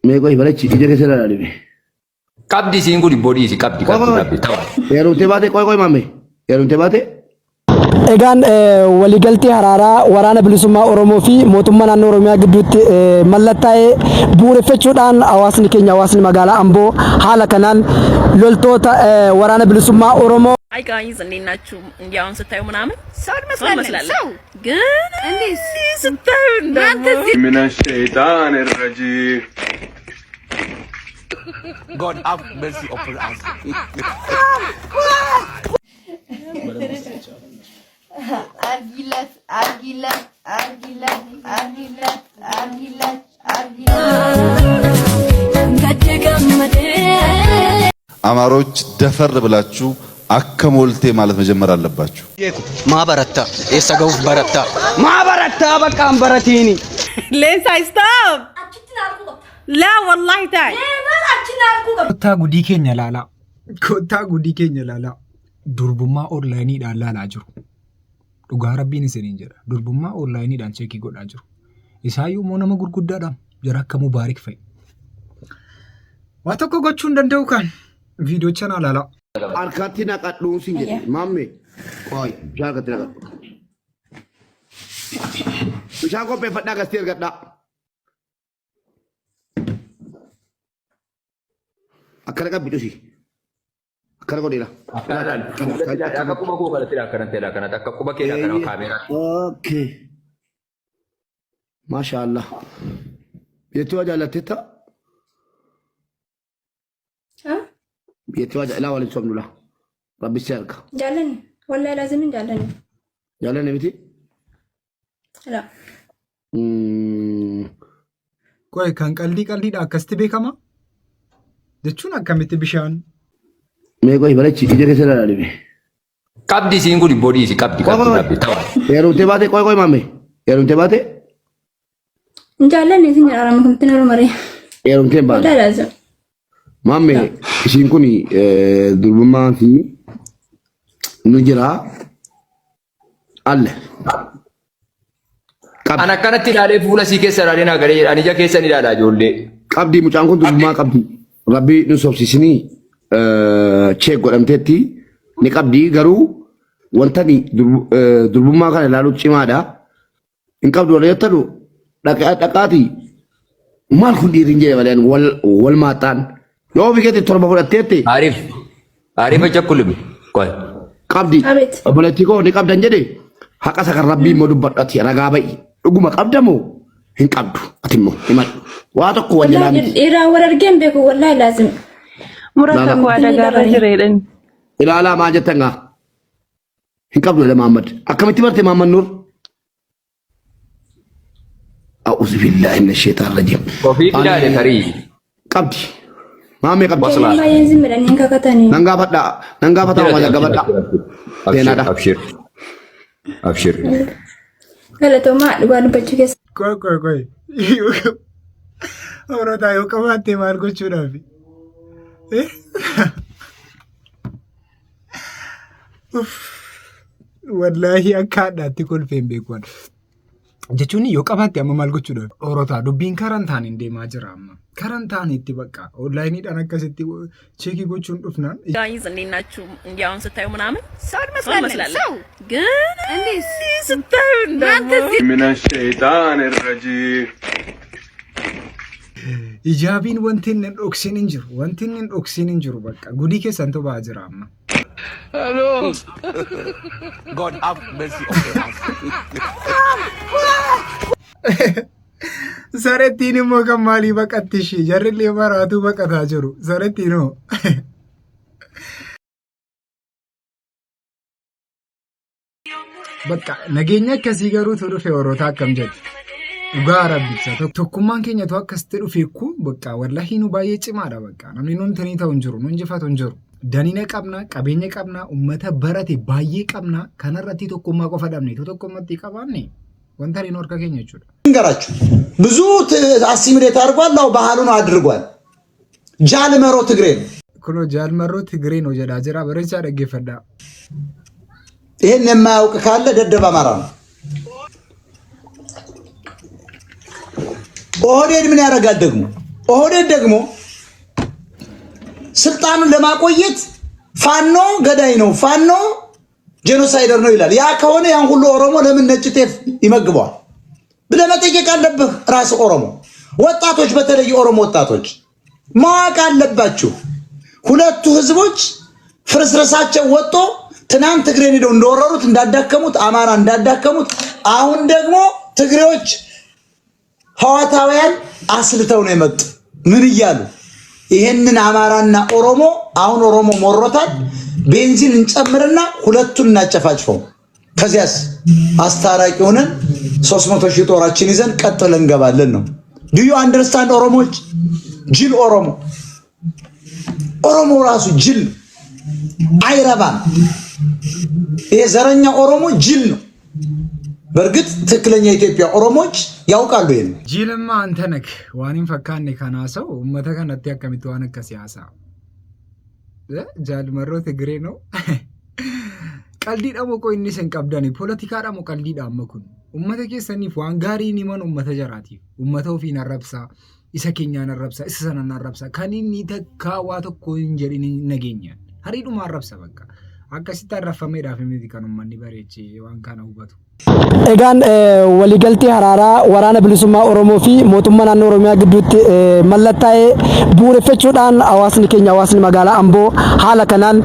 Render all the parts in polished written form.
Me ko ibarachi ije ke sera dalibe. Kabdi singuli body si kabdi kabdi tawa. Yeroo tebate koy mame. Yeroo tebate. Egaan waliigaltee haraaraa waraana bilisummaa Oromoo fi mootummaa naannoo Oromiyaa gidduutti mallattaa'ee bu'uureffachuudhaan hawaasni keenya hawaasni magaalaa Amboo haala kanaan loltoota waraana bilisummaa Oromoo Hi guys, እንዴት ናችሁ? እንዲያውን ስታዩ ምናምን ሰው ይመስላል ግን እንዴት ስታዩ እንደው من الشيطان الرجيم God have mercy upon us. አማሮች ደፈር ብላችሁ አከሞልቴ ማለት መጀመር አለባችሁ። ማበረታ የሰገው በረታ ማበረታ በቃ አንበረቲኒ ليس stop لا والله تعال ኮታ ጉዲ ኬኛ ላላ ኮታ ጉዲ ኬኛ ላላ ዱርቡማ ኦንላይኒ ዳላላ ጅሩ ዱጋ ረቢን ሰኒን ጀራ ዱርቡማ ኦንላይኒ ዳን ቼክ ይጎዳ ጅሩ ኢሳዩ ሞነመ ጉርጉዳዳ ጀራ ከሙ ባሪክ ፈይ ዋተኮ ጎቹ እንደንደው ካን ቪዲዮ ቻናል አላ Arkatina kadung sinje. Mame. Koy, jaga tira. Bisa ko pe fadda ga stir gadda. Akara ka bitu si. Akara ko dila. Akka kuma ko kala tira kana tira kana akka kuma ke kana kamera. Okay. Masha Allah. Yetu aja lateta. يتواجه لا ولا تسمع له ربي يسالك جالني ولا لازم جالني جالني بيتي لا ቆይ ካን ቀልዲ ቀልዲ ዳከስቲ ቤከማ ደቹን አከምት ቢሻን me ko ibarachi ije ke sera dalibe. Kabdi singuli body si kabdi kabdi tawa. Yeroo tebate koy mame. Yeroo tebate. جالني سنجر على ما كنت نور مري Yeroo tebate. ولا لازم Mamme isin kuni durbummaa fi nu jira alle. Ana kanatti ilaalee fuula si keessa ilaalee na garee ani ija keessa ni ilaalaa ijoollee. Qabdi mucaan kun durbummaa qabdi. Rabbi nu sobsisini check godhamteetti ni qabdi garuu wanta ni durbummaa kana ilaalu cimaadha. In qabdu wala yettadu dhaqaati maal kun dhiirin jee maleen wal maaxaan. Yoo bikete torba fudhatteetti. Arif aja kulumi. Koy. Qabdi. Politiko ni qabdan jedhe haqa sakan rabbii moo dubbadhati ragaa ba'i. Dhuguma qabdamoo hin qabdu atimmoo himal. Waa tokko wajjalaami. إيرا ولا رجيم بيكو والله لازم مرتك وادغا رجريدن Ilaalaa maa jettan gaa. Hin qabdu le Muhammad. Akkamitti barte Muhammad Nur? A'udhu billahi minash shaitanir rajim. Kofi ilaale tarii. Qabdi. Maame qabdi. ما ينزل من هناك كتاني Nangaa fataa wajja gabadha. Teenaadha. Abshir. Abshir. هلا تو ما دوان بچكس ቆይ ኦሮታ የቀማቴ ማርጎቹ ናፊ ወላሂ አካዳቲ ኮልፌን ቤኳን jechuun yoo qabaatti amma maal gochuudha orotaa dubbiin karantaan hin deemaa jira amma karantaan itti bakka onlaayiniidhaan akkasitti cheekii gochuun dhufnaan guys እንዴት ናችሁ? እንዲያውን ስታዩ ምናምን ሰው ይመስላል ግን እንዴት ስታዩ እንደው من الشيطان الرجيم ijaabiin wanti inni dhoksin hin jiru bakka gudii keessan tobaa jira amma Hello. God have mercy upon us. sarettiin immoo kan maalii baqatti ishee jarrillee maraatuu baqataa jiru sarettiinoo bakka nageenya akkasii garuu tu dhufe warroota akkam jedhu dhugaa rabbicha tokkummaan keenya tu akkasitti dhufee kun bakka wallahi nu baay'ee cimaadha bakka namni nuun tanii ta'u hin jiru nuun jifatu hin jiru danina qabna qabeenya qabna ummata barate baay'ee qabna kanarratti tokkummaa qofa dhabne tokkummatti qabaanne ወንታ ሊኖር ከገኘ ይችላል እንገራችሁ ብዙ አሲሚሌት አድርጓል አው ባህሉን አድርጓል ጃልመሮ ትግሬ ነው ኩሎ ጃልመሮ ትግሬ ነው ጀዳጀራ በረቻ ደገፈዳ ይሄን የማያውቅ ካለ ደደብ አማራ ነው ኦህዴድ ምን ያረጋል ደግሞ ኦህዴድ ደግሞ ስልጣኑን ለማቆየት ፋኖ ገዳይ ነው፣ ፋኖ ጄኖሳይደር ነው ይላል። ያ ከሆነ ያን ሁሉ ኦሮሞ ለምን ነጭ ጤፍ ይመግበዋል ብለህ መጠየቅ አለብህ። ራስ ኦሮሞ ወጣቶች፣ በተለይ ኦሮሞ ወጣቶች ማወቅ አለባችሁ። ሁለቱ ህዝቦች ፍርስርሳቸው ወጥቶ ትናንት ትግሬን ሄደው እንደወረሩት እንዳዳከሙት፣ አማራ እንዳዳከሙት፣ አሁን ደግሞ ትግሬዎች ህዋታውያን አስልተው ነው የመጡ። ምን እያሉ ይሄንን አማራና ኦሮሞ አሁን ኦሮሞ ሞሮታል፣ ቤንዚን እንጨምርና ሁለቱን እናጨፋጭፈው፣ ከዚያስ አስታራቂ ሆነን 300 ሺህ ጦራችን ይዘን ቀጥለን እንገባለን ነው። ዱ ዩ አንደርስታንድ? ኦሮሞች ጅል ኦሮሞ ራሱ ጅል አይረባም። ይሄ ዘረኛ ኦሮሞ ጅል ነው። በእርግጥ ትክክለኛ ኢትዮጵያ ኦሮሞች ያውቃሉ። ይሄን ጅልማ አንተ ነህ ዋኒን ፈካኔ ከናሰው ኡመተ ከነቲ አከሚት ዋን ከሲያሳ ጃል መሮ ትግሬ ነው ቀልዲ ደሞ ቆይ እንሰን ቀብዳኒ ፖለቲካ ደሞ ቀልዲ ዳመኩን ኡመተ ከሰኒፍ ዋን ጋሪ ኒመን ኡመተ ጀራቲ ኡመተው ፊን አረብሳ ኢሰከኛ ነረብሳ ኢሰሰና ነረብሳ ከኒኒ ተካዋ ተኮን ጀሪኒ ነገኛ ሀሪዱ ማረብሳ በቃ አከሲታ ረፈመ ዳፈሚቲ ከኑ ማኒ ባሬቺ ዋን ካና ውበቱ egaan waliigaltee haraaraa waraana bilisummaa Oromoo fi mootummaa naannoo Oromiyaa gidduutti mallattaa'ee bu'uureffachuudhaan hawaasni keenya hawaasni magaalaa Amboo haala kanaan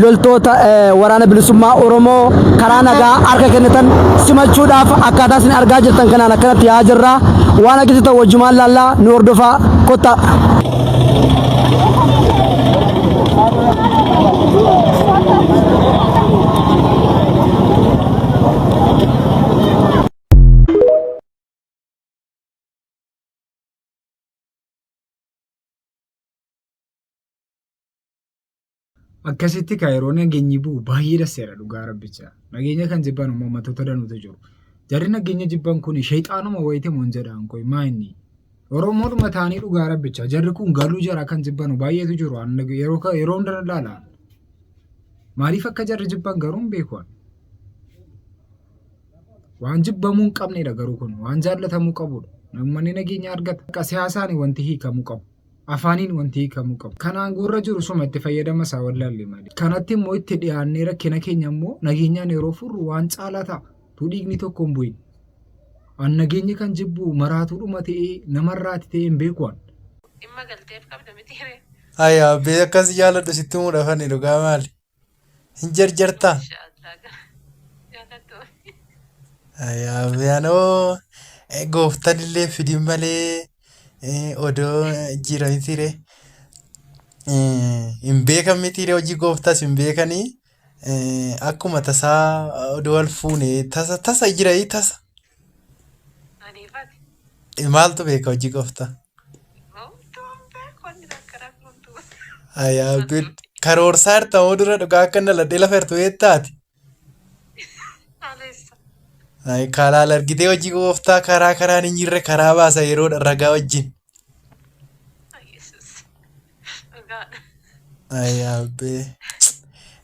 loltoota waraana bilisummaa Oromoo karaa nagaa harka kennatan simachuudhaaf akkaataa isin argaa jirtan kanaan akkanatti yaa jirra waan agarsiisan wajjumaan laallaa nu hordofaa kotta. akkasitti kaayiroon nageenyi bu'u baay'ee dasseera dhugaa rabbicha. Nageenya kan jibban uummattoota danuutu jiru. Jarri nageenya jibban kun shayxaanuma wayite moon jedhaan koy maa inni Oromoodhuma taanii dhugaa rabbicha. Jarri kun galuu jara kan jibban baay'eetu jiru. Yeroo hunda ilaalaa maaliif akka jarri jibban garuu hin beeku. Waan jibbamuu hin qabnedha garuu kun waan jaallatamuu qabudha. Namni nageenya argata. Akka siyaasaan wanti hiikamuu qabu. Afaaniin wanti hiikamuu qabu. Kanaan gurra jiru suma itti fayyadama isaa wallaalle malee. Kanatti immoo itti dhiyaannee rakkina keenya immoo nageenyaan yeroo furru waan caalaa ta'a. Tu dhiigni tokko hin bu'in. An nageenya kan jibbu maraatuudhuma ta'ee namarraati ta'ee hin beekuun. Dhimma galteef qabda miti hiree. Ayyaa bee akkas jaaladhu sitti muudhafani dhugaa maali? Hin jarjartaa? Ayyaa beeyanoo gooftan illee fidin malee odoo jira mitiire hin beekan mitiire hojii gooftaas hin beekanii akkuma tasaa odoo wal fuune tasa jira tasa. Maaltu beeka hojii gooftaa? Ayyaa karoorsaa hirtamoo dura dhugaa akka naladhee lafa hirtuu eettaati. Karaa argitee hojii gooftaa karaa karaan hin jirre karaa baasa yeroo ragaa wajjin. Ayyaa bee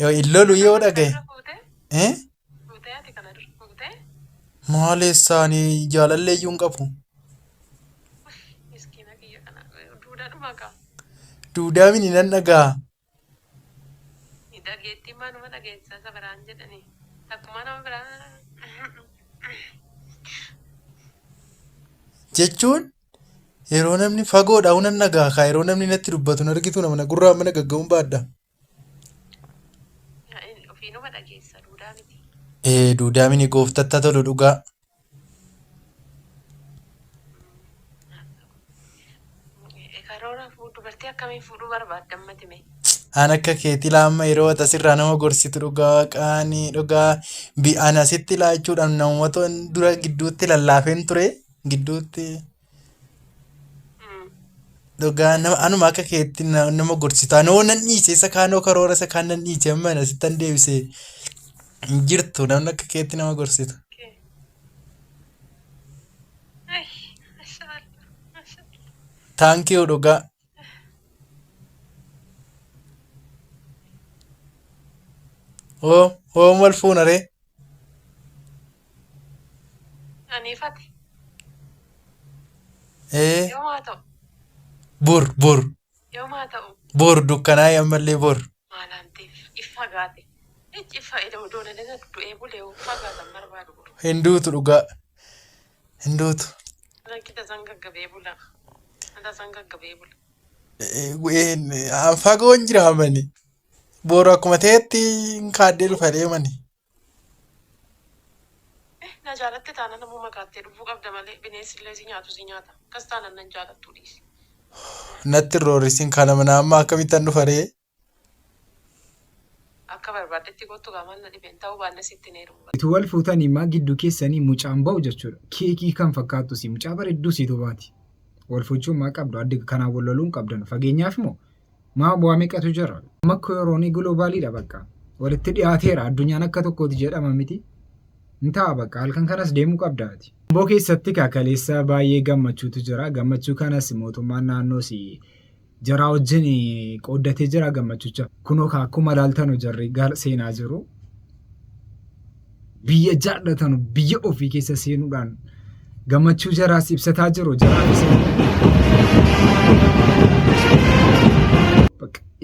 yoo illolu yoo dhagaye. Maali isaanii jaalallee iyyuu hin qabu. Duudaa mini nan dhagaa. Jechuun yeroo namni fagoodhaa unan dhagaa kaa yeroo namni natti dubbatu na argitu nama gurraa mana gagga'uun baadda. Duudaa mini gooftatta tolu dhugaa. An akka keetii laamma yeroo asirraa nama gorsitu dhugaa qaanii dhugaa bi'aan asitti laachuudhaan namoota dura gidduutti lallaafeen ture gidduutti. Dhugaa nama anuma akka keetti nama gorsitu anoo nan dhiise isa kaanoo karoora isa kaan nan dhiise amma asittan deebisee hin jirtu namni akka keetti nama gorsitu. Taankii dhugaa. Wal fuunaree. Aniifati. Yoo haa ta'u. Bor. Yoomaa ta'u Bor dukkanaa ammallee bor. maalaan ta'eef ifa gaate. Ifa edemu doona dana du'ee bulee fagaatan barbaadu. Hinduutu dhugaa. Hinduutu. Kita sangaggabee bula. Anta sangaggabee bula. Fagoon jira amani. Boru akkuma ta'etti kaaddee dhufa deemani. Na jaalatte taana namuu makaattee dhufuu qabda malee bineensillee si nyaatu si nyaata. Kas taana nan jaalattu dhiisi. Natti roorisiin kana mana amma akkamittan dhufa ree? Akka barbaadetti kottu gaamaan na dhibeen ta'uu baanne sitti neerumu. Itu wal fuutanii maa gidduu keessanii mucaan ba'u jechuudha. Keekii kan fakkaatu si mucaa bareedduu si tubaati. Wal fuuchuun maa qabdu adda kanaan wal loluun qabdan fageenyaaf moo maa bu'aa meeqatu jira. Makko yeroonii gloobaaliidha bakka. Walitti dhiyaateera addunyaan akka tokkooti jedhama miti. Intaa bakka halkan kanas deemuu qabdaati. Amboo keessatti kaakaleessa baay'ee gammachuutu jira. Gammachuu kanas mootummaan naannoo si jara wajjin qooddatee jira gammachuucha. Kunoo akkuma ilaaltanu jarri seenaa jiru. Biyya jaallatanu biyya ofii keessa seenuudhaan gammachuu jaraas ibsataa jiru.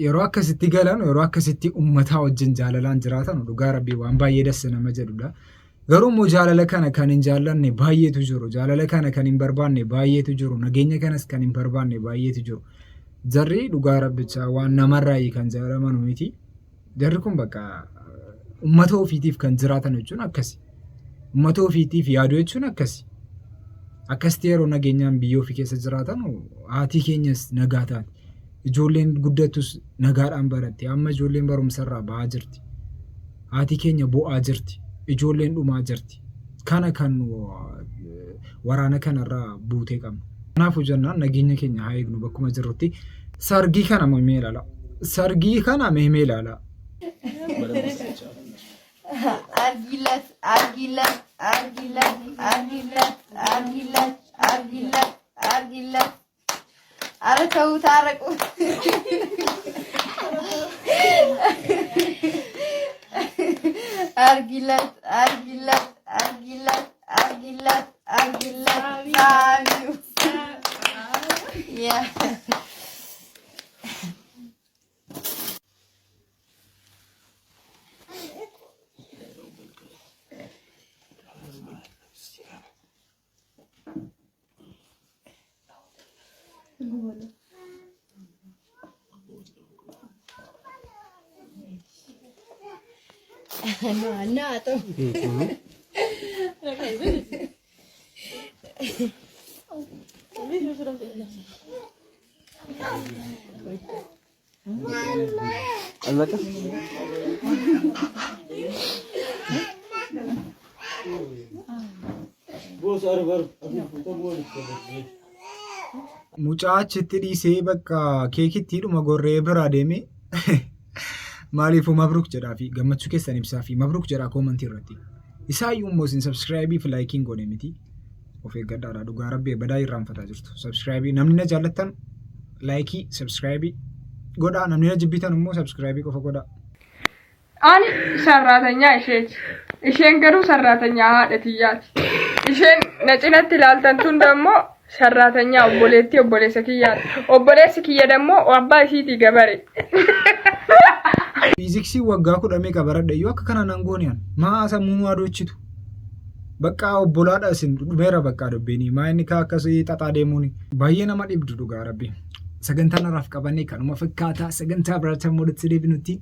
Yeroo akkasitti galan yeroo akkasitti uummataa wajjin jaalalaan jiraatan dhugaa rabbii waan baay'ee dassa nama jedhudha. Garuu immoo jaalala kana kan hin jaallanne baay'eetu jiru. Jaalala kana kan hin barbaanne baay'eetu jiru. Nageenya kanas kan hin barbaanne baay'eetu jiru. Jarri dhugaa rabbichaa waan namarraa kan jaalaman miti. Jarri kun bakka uummata ofiitiif kan jiraatan jechuun akkasi. Uummata ofiitiif yaadu jechuun akkasi. Akkasitti yeroo nageenyaan biyya ofii keessa jiraatan haati keenyas nagaa taati. Ijoolleen guddattus nagaadhaan baratti. Amma ijoolleen barumsarraa ba'aa jirti. Haati keenya bu'aa jirti. Ijoolleen dhumaa jirti. Kana kan waraana kanarraa buutee qabna. Kanaafuu jennaan nageenya keenya haa eegnu bakkuma jirrutti. Sargii kana mee ilaala. Sargii kana mee ilaala. Argilat. Ara ta'uu taaraqu. Argilat. Yeah. No. Mucaa achitti dhiisee bakka keekitti hidhuma gorree biraa deeme maaliifuu mabruuk jedhaa fi gammachuu keessan ibsaa fi mabruuk jedhaa koomantii irratti. Isaayyuu immoo isin sabskiraayibii fi laayikiin godhe miti. Of eeggadhaadha dhugaa rabbee badaa irraanfataa jirtu. Sabskiraayibii namni na jaallattan laayikii sabskiraayibii godhaa namni na jibbitan immoo sabskiraayibii qofa godhaa. Ani sarraatanyaa isheeti. Isheen garuu sarraatanyaa haadha tiyyaati. Isheen na cinatti ilaaltan tun dammoo sarraatanyaa obboleessa kiyyaati. Obboleessi kiyya dammoo abbaa isiitii gabare. Fiiziksii waggaa 10 meeqa baradhayyuu akka kana nan gooniyaan maa sammuu adochitu. Bakka obbolaadha isin dhumeera bakka dubbiin maa inni akkasii xaxaa deemuun baay'ee nama dhibdu dhugaa rabbi. Sagantaan irraaf qabannee kanuma fakkaataa sagantaa biraatti immoo deebinutti